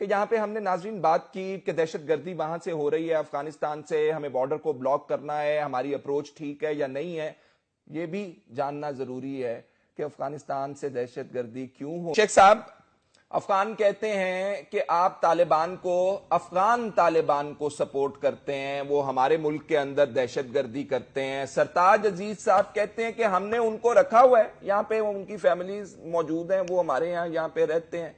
کہ یہاں پہ ہم نے ناظرین بات کی کہ دہشت گردی وہاں سے ہو رہی ہے افغانستان سے، ہمیں بارڈر کو بلاک کرنا ہے، ہماری اپروچ ٹھیک ہے یا نہیں ہے. یہ بھی جاننا ضروری ہے کہ افغانستان سے دہشت گردی کیوں ہو. شیخ صاحب، افغان کہتے ہیں کہ آپ افغان طالبان کو سپورٹ کرتے ہیں، وہ ہمارے ملک کے اندر دہشت گردی کرتے ہیں. سرتاج عزیز صاحب کہتے ہیں کہ ہم نے ان کو رکھا ہوا ہے یہاں پہ، ان کی فیملیز موجود ہیں، وہ ہمارے یہاں پہ رہتے ہیں.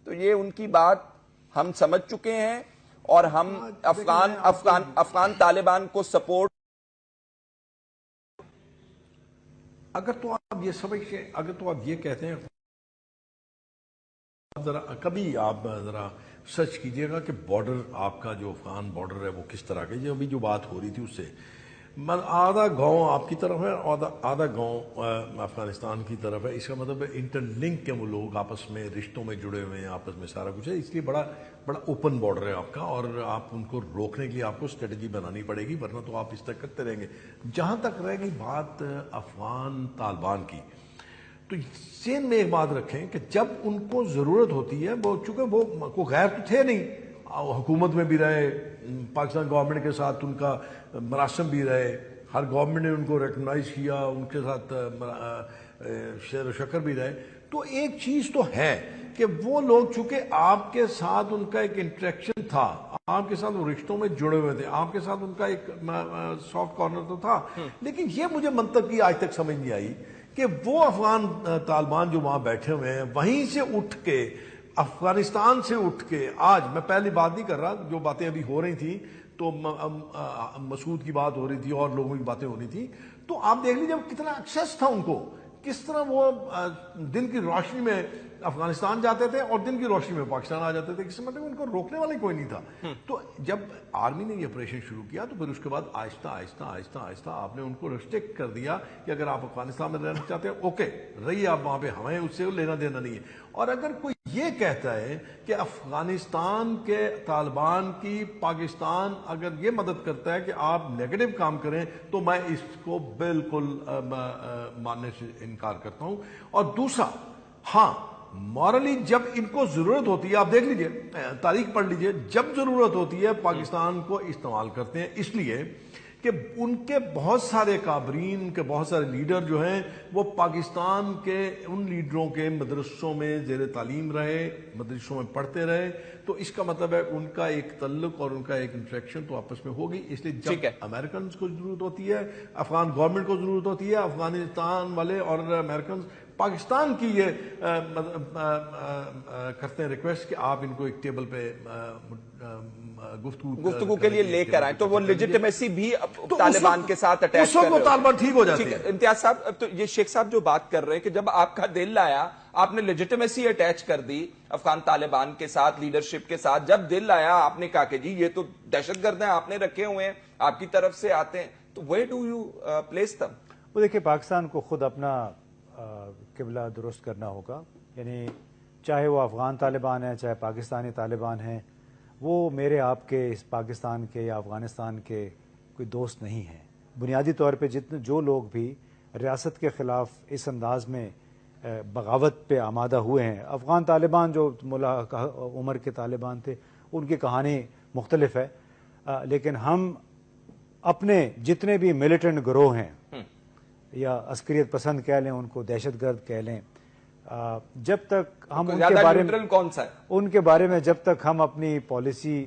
تو یہ ان کی بات ہم سمجھ چکے ہیں اور ہم افغان طالبان کو سپورٹ. اگر تو آپ یہ کہتے ہیں، کبھی آپ ذرا سرچ کیجئے گا کہ بارڈر آپ کا جو افغان بارڈر ہے وہ کس طرح کا. یہ ابھی جو بات ہو رہی تھی اس سے آدھا گاؤں آپ کی طرف ہے اور آدھا گاؤں افغانستان کی طرف ہے. اس کا مطلب ہے انٹر لنک کے وہ لوگ آپس میں رشتوں میں جڑے ہوئے ہیں، آپس میں سارا کچھ ہے. اس لیے بڑا اوپن بارڈر ہے آپ کا، اور آپ ان کو روکنے کے لیے آپ کو اسٹریٹجی بنانی پڑے گی، ورنہ تو آپ اس طرح کرتے رہیں گے. جہاں تک رہ گئی بات افغان طالبان کی، تو ذہن میں ایک بات رکھیں کہ جب ان کو ضرورت ہوتی ہے، وہ چونکہ وہ کوئی غیر تو تھے نہیں، حکومت میں بھی رہے، پاکستان گورنمنٹ کے ساتھ ان کا مراسم بھی رہے، ہر گورنمنٹ نے ان کو ریکگنائز کیا، ان کے ساتھ شیر و شکر بھی رہے. تو ایک چیز تو ہے کہ وہ لوگ چونکہ آپ کے ساتھ ان کا ایک انٹریکشن تھا، آپ کے ساتھ وہ رشتوں میں جڑے ہوئے تھے، آپ کے ساتھ ان کا ایک سافٹ کارنر تو تھا. لیکن یہ مجھے منطق کی آج تک سمجھ نہیں آئی کہ وہ افغان طالبان جو وہاں بیٹھے ہوئے ہیں، وہیں سے اٹھ کے، افغانستان سے اٹھ کے، آج میں پہلی بات نہیں کر رہا، جو باتیں ابھی ہو رہی تھیں تو مسعود کی بات ہو رہی تھی اور لوگوں کی باتیں ہو رہی تھی، تو آپ دیکھ لیجیے کتنا ایکسیس تھا ان کو، کس طرح وہ دن کی روشنی میں افغانستان جاتے تھے اور دن کی روشنی میں پاکستان آ جاتے تھے. کسی مطلب ان کو روکنے والا کوئی نہیں تھا. تو جب آرمی نے یہ آپریشن شروع کیا تو پھر اس کے بعد آہستہ آہستہ آہستہ آہستہ آپ نے ان کو ریسٹرکٹ کر دیا کہ اگر آپ افغانستان میں رہنا چاہتے ہیں اوکے رہیے آپ وہاں پہ، ہمیں اس سے لینا دینا نہیں ہے. اور اگر کوئی یہ کہتا ہے کہ افغانستان کے طالبان کی پاکستان اگر یہ مدد کرتا ہے کہ آپ نیگیٹو کام کریں، تو میں اس کو بالکل ماننے سے انکار کرتا ہوں. اور دوسرا، ہاں مورلی جب ان کو ضرورت ہوتی ہے، آپ دیکھ لیجئے، تاریخ پڑھ لیجئے، جب ضرورت ہوتی ہے پاکستان کو استعمال کرتے ہیں، اس لیے کہ ان کے بہت سارے کابرین، ان کے بہت سارے لیڈر جو ہیں وہ پاکستان کے ان لیڈروں کے مدرسوں میں زیر تعلیم رہے، مدرسوں میں پڑھتے رہے. تو اس کا مطلب ہے ان کا ایک تعلق اور ان کا ایک انٹریکشن تو آپس میں ہوگی. اس لیے جب امریکنز کو ضرورت ہوتی ہے، افغان گورنمنٹ کو ضرورت ہوتی ہے، افغانستان والے اور امریکنز پاکستان کی یہ کرتے ہیں ریکویسٹ کہ آپ ان کو ایک ٹیبل پہ گفتگو کے لیے لے کر آئیں، تو وہ لیجیٹیمیسی بھی طالبان کے ساتھ اٹیچ کر رہے ہیں، طالبان ٹھیک ہو جاتے ہیں. امتیاز صاحب، تو یہ شیخ صاحب جو بات کر رہے ہیں کہ جب آپ کا دل آیا آپ نے لیجیٹیمیسی اٹیچ کر دی افغان طالبان کے ساتھ، لیڈرشپ کے ساتھ. جب دل آیا آپ نے کہا کہ جی یہ تو دہشت گرد ہیں، آپ نے رکھے ہوئے ہیں، آپ کی طرف سے آتے ہیں، تو where do you place them؟ وہ دیکھیں، پاکستان کو خود اپنا قبلہ درست کرنا ہوگا. یعنی چاہے وہ افغان طالبان ہیں، چاہے پاکستانی طالبان ہیں، وہ میرے آپ کے اس پاکستان کے یا افغانستان کے کوئی دوست نہیں ہیں. بنیادی طور پہ جو لوگ بھی ریاست کے خلاف اس انداز میں بغاوت پہ آمادہ ہوئے ہیں، افغان طالبان جو ملا عمر کے طالبان تھے ان کی کہانی مختلف ہے، لیکن ہم اپنے جتنے بھی ملیٹنٹ گروہ ہیں یا عسکریت پسند کہہ لیں، ان کو دہشت گرد کہہ لیں، جب تک ہم ان کے بارے میں جب تک ہم اپنی پالیسی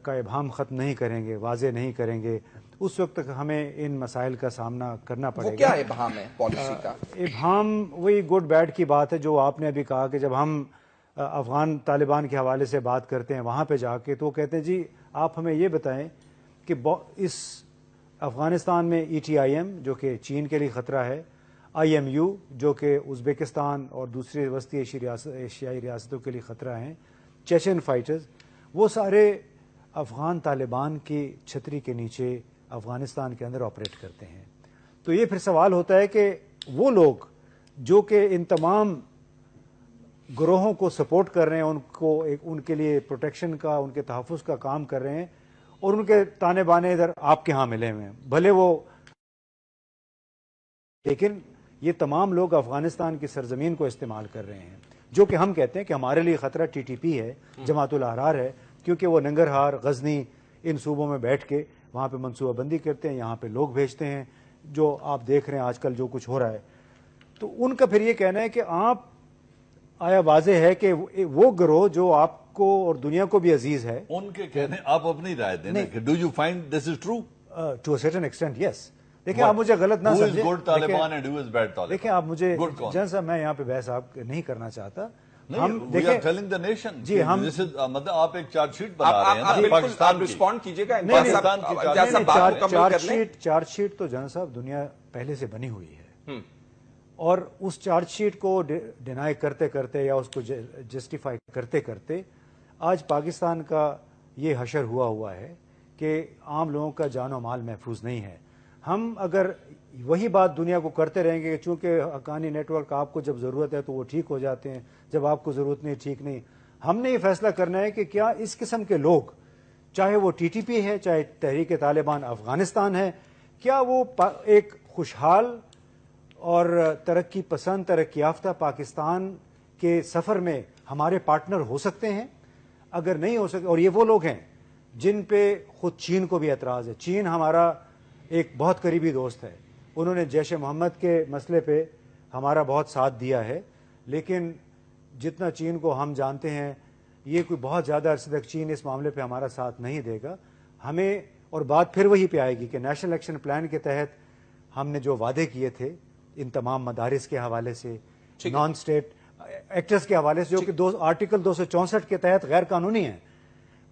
کا ابہام ختم نہیں کریں گے، واضح نہیں کریں گے، اس وقت تک ہمیں ان مسائل کا سامنا کرنا پڑے گا. وہ کیا ابہام ہے پالیسی کا؟ ابہام وہی گڈ بیڈ کی بات ہے جو آپ نے ابھی کہا کہ جب ہم افغان طالبان کے حوالے سے بات کرتے ہیں وہاں پہ جا کے، تو وہ کہتے ہیں جی آپ ہمیں یہ بتائیں کہ اس افغانستان میں ETIM جو کہ چین کے لیے خطرہ ہے، IMU جو کہ ازبکستان اور دوسرے وسطی ایشیائی ریاستوں کے لیے خطرہ ہیں، چیچن فائٹرز، وہ سارے افغان طالبان کی چھتری کے نیچے افغانستان کے اندر آپریٹ کرتے ہیں. تو یہ پھر سوال ہوتا ہے کہ وہ لوگ جو کہ ان تمام گروہوں کو سپورٹ کر رہے ہیں، ان کے لیے پروٹیکشن کا، ان کے تحفظ کا کام کر رہے ہیں، اور ان کے تانے بانے ادھر آپ کے ہاں ملے ہوئے ہیں، بھلے وہ، لیکن یہ تمام لوگ افغانستان کی سرزمین کو استعمال کر رہے ہیں. جو کہ ہم کہتے ہیں کہ ہمارے لیے خطرہ ٹی ٹی پی ہے, جماعت الاحرار ہے, کیونکہ وہ ننگرہار, غزنی, ان صوبوں میں بیٹھ کے وہاں پہ منصوبہ بندی کرتے ہیں, یہاں پہ لوگ بھیجتے ہیں, جو آپ دیکھ رہے ہیں آج کل جو کچھ ہو رہا ہے. تو ان کا پھر یہ کہنا ہے کہ آپ, آیا واضح ہے کہ وہ گروہ جو آپ کو اور دنیا کو بھی عزیز ہے, ان کے کہنے آپ اپنی رائے دیں کہ do you find this is true to a certain extent, yes. دیکھیں آپ مجھے غلط نہ سمجھیں, good Taliban and who is bad Taliban. دیکھیں آپ مجھے جن صاحب, میں یہاں پہ بحث آپ نہیں کرنا چاہتا. ہم ٹیلنگ دا نیشن جی, ہم مطلب آپ ایک چارج شیٹ بنا رہے ہیں پاکستان کی, رسپونڈ کیجیے گا. چارج شیٹ تو جن صاحب دنیا پہلے سے بنی ہوئی ہے, اور اس چارج شیٹ کو ڈینائی کرتے کرتے یا اس کو جسٹیفائی کرتے کرتے آج پاکستان کا یہ حشر ہوا ہے کہ عام لوگوں کا جان و مال محفوظ نہیں ہے. ہم اگر وہی بات دنیا کو کرتے رہیں گے کہ چونکہ حقانی نیٹ ورک آپ کو جب ضرورت ہے تو وہ ٹھیک ہو جاتے ہیں, جب آپ کو ضرورت نہیں ٹھیک نہیں. ہم نے یہ فیصلہ کرنا ہے کہ کیا اس قسم کے لوگ, چاہے وہ ٹی ٹی پی ہے, چاہے تحریک طالبان افغانستان ہے, کیا وہ ایک خوشحال اور ترقی پسند, ترقی یافتہ پاکستان کے سفر میں ہمارے پارٹنر ہو سکتے ہیں؟ اگر نہیں ہو سکتے, اور یہ وہ لوگ ہیں جن پہ خود چین کو بھی اعتراض ہے. چین ہمارا ایک بہت قریبی دوست ہے, انہوں نے جیش محمد کے مسئلے پہ ہمارا بہت ساتھ دیا ہے, لیکن جتنا چین کو ہم جانتے ہیں یہ کوئی بہت زیادہ عرصے تک چین اس معاملے پہ ہمارا ساتھ نہیں دے گا. ہمیں, اور بات پھر وہی پہ آئے گی کہ نیشنل ایکشن پلان کے تحت ہم نے جو وعدے کیے تھے ان تمام مدارس کے حوالے سے, نان اسٹیٹ ایکٹرز کے حوالے سے, جو کہ آرٹیکل 264 کے تحت غیر قانونی ہیں,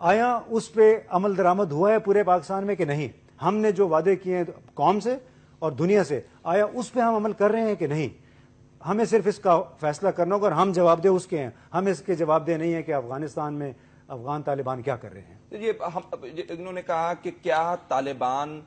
آیا اس پہ عمل درآمد ہوا ہے پورے پاکستان میں کہ نہیں؟ ہم نے جو وعدے کیے ہیں قوم سے اور دنیا سے, آیا اس پہ ہم عمل کر رہے ہیں کہ نہیں؟ ہمیں صرف اس کا فیصلہ کرنا ہوگا, اور ہم جواب دہ اس کے ہیں. ہم اس کے جواب دہ نہیں ہیں کہ افغانستان میں افغان طالبان کیا کر رہے ہیں. یہ انہوں نے کہا کہ کیا طالبان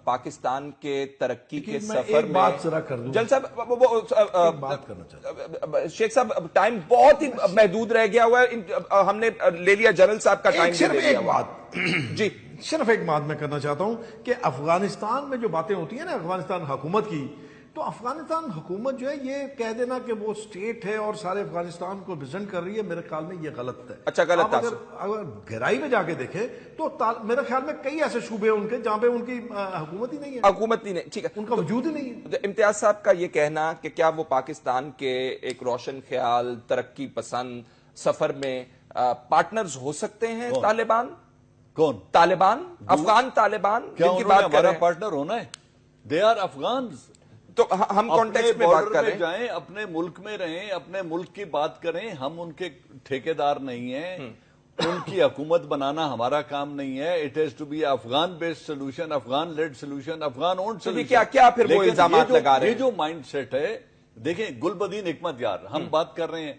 پاکستان کے ترقی کے سفر میں, بات ذرا کر دوں جل صاحب بات کرنا چاہتا ہوں. شیخ صاحب ٹائم بہت ہی محدود رہ گیا ہوا ہے, ہم نے لے لیا جنرل صاحب کا ٹائم صرف ایک بات جی, صرف ایک بات میں کرنا چاہتا ہوں کہ افغانستان میں جو باتیں ہوتی ہیں نا افغانستان حکومت کی, تو افغانستان حکومت جو ہے یہ کہہ دینا کہ وہ سٹیٹ ہے اور سارے افغانستان کو ریپرزینٹ کر رہی ہے, میرے خیال میں یہ غلط ہے. اچھا, غلط ہے. اگر گہرائی میں جا کے دیکھیں تو میرے خیال میں کئی ایسے صوبے ہیں ان کے جہاں پہ ان کی حکومت ہی نہیں ہے, حکومت ہی نہیں, ٹھیک ہے, ان کا وجود ہی نہیں ہے. امتیاز صاحب کا یہ کہنا کہ کیا وہ پاکستان کے ایک روشن خیال ترقی پسند سفر میں پارٹنرز ہو سکتے ہیں طالبان؟ کون طالبان, افغان طالبان جن کی بات کر رہے ہیں, پارٹنر ہونا ہے. They are Afghans. تو ہم کانٹیکسٹ میں بات کر رہے ہیں, جائیں اپنے ملک میں رہیں, اپنے ملک کی بات کریں. ہم ان کے ٹھیکیدار نہیں ہیں, ان کی حکومت بنانا ہمارا کام نہیں ہے. It has to be Afghan based solution, Afghan led solution, Afghan owned solution. کیا پھر وہ الزامات لگا رہے ہیں؟ یہ جو مائنڈ سیٹ ہے, دیکھیں گلبدین حکمت یار, ہم بات کر رہے ہیں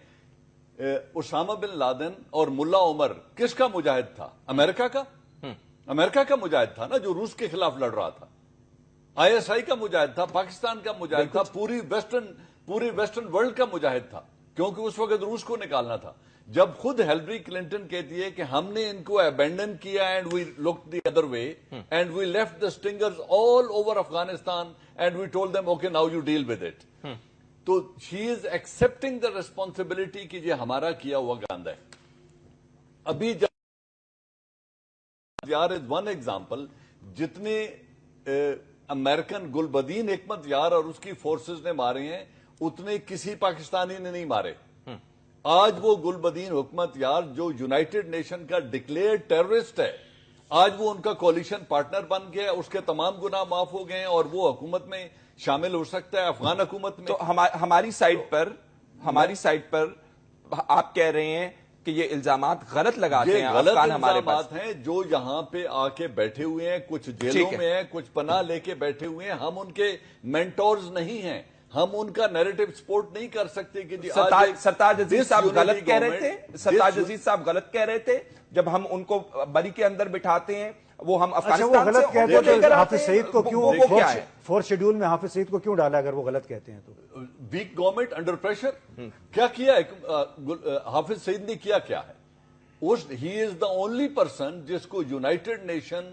اسامہ بن لادن اور ملا عمر کس کا مجاہد تھا؟ امریکہ کا. امریکہ کا مجاہد تھا نا جو روس کے خلاف لڑ رہا تھا. آئی ایس آئی کا مجاہد تھا, پاکستان کا مجاہد تھا, پوری ویسٹرن ورلڈ کا مجاہد تھا, کیونکہ اس وقت روس کو نکالنا تھا. جب خود ہیلری کلنٹن کہتی ہے کہ ہم نے ان کو ابینڈن کیا and we look the other way and we left the Stingers all over Afghanistan and we told them okay now you deal with it, تو she is accepting the responsibility کہ یہ ہمارا کیا ہوا گاندہ ہے. ابھی یار از ون ایگزامپل, جتنے امریکن گلبدین حکمت یار اور اس کی فورسز نے مارے ہیں اتنے کسی پاکستانی نے نہیں مارے. آج وہ گلبدین حکمت یار جو یونائٹڈ نیشن کا ڈکلیئرڈ ٹیررسٹ ہے, آج وہ ان کا کولیشن پارٹنر بن گیا, اس کے تمام گناہ معاف ہو گئے ہیں اور وہ حکومت میں شامل ہو سکتا ہے, افغان حکومت میں. تو ہماری سائٹ پر آپ کہہ رہے ہیں کہ یہ الزامات غلط لگاتے ہیں غلط افغان ہمارے پاس ہیں, جو یہاں پہ آ کے بیٹھے ہوئے ہیں, کچھ جیلوں میں ہیں, کچھ پناہ لے کے بیٹھے ہوئے ہیں. ہم ان کے مینٹورز نہیں ہیں, ہم ان کا نیریٹو سپورٹ نہیں کر سکتے کہ جی سرتاج عزیز صاحب غلط کہہ رہے تھے. سرتاج عزیز صاحب غلط کہہ رہے تھے جب ہم ان کو بری کے اندر بٹھاتے ہیں, وہ ہم افغانستان غلط کہتے ہیں تو حافظ سعید کو کیوں کیا ہے فورتھ شیڈول میں حافظ سعید کو کیوں ڈالا اگر وہ غلط کہتے ہیں تو؟ Weak government under pressure. کیا ہے حافظ سعید نے کیا ہے؟ ہی از دا اونلی پرسن جس کو یونائٹڈ نیشن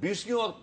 20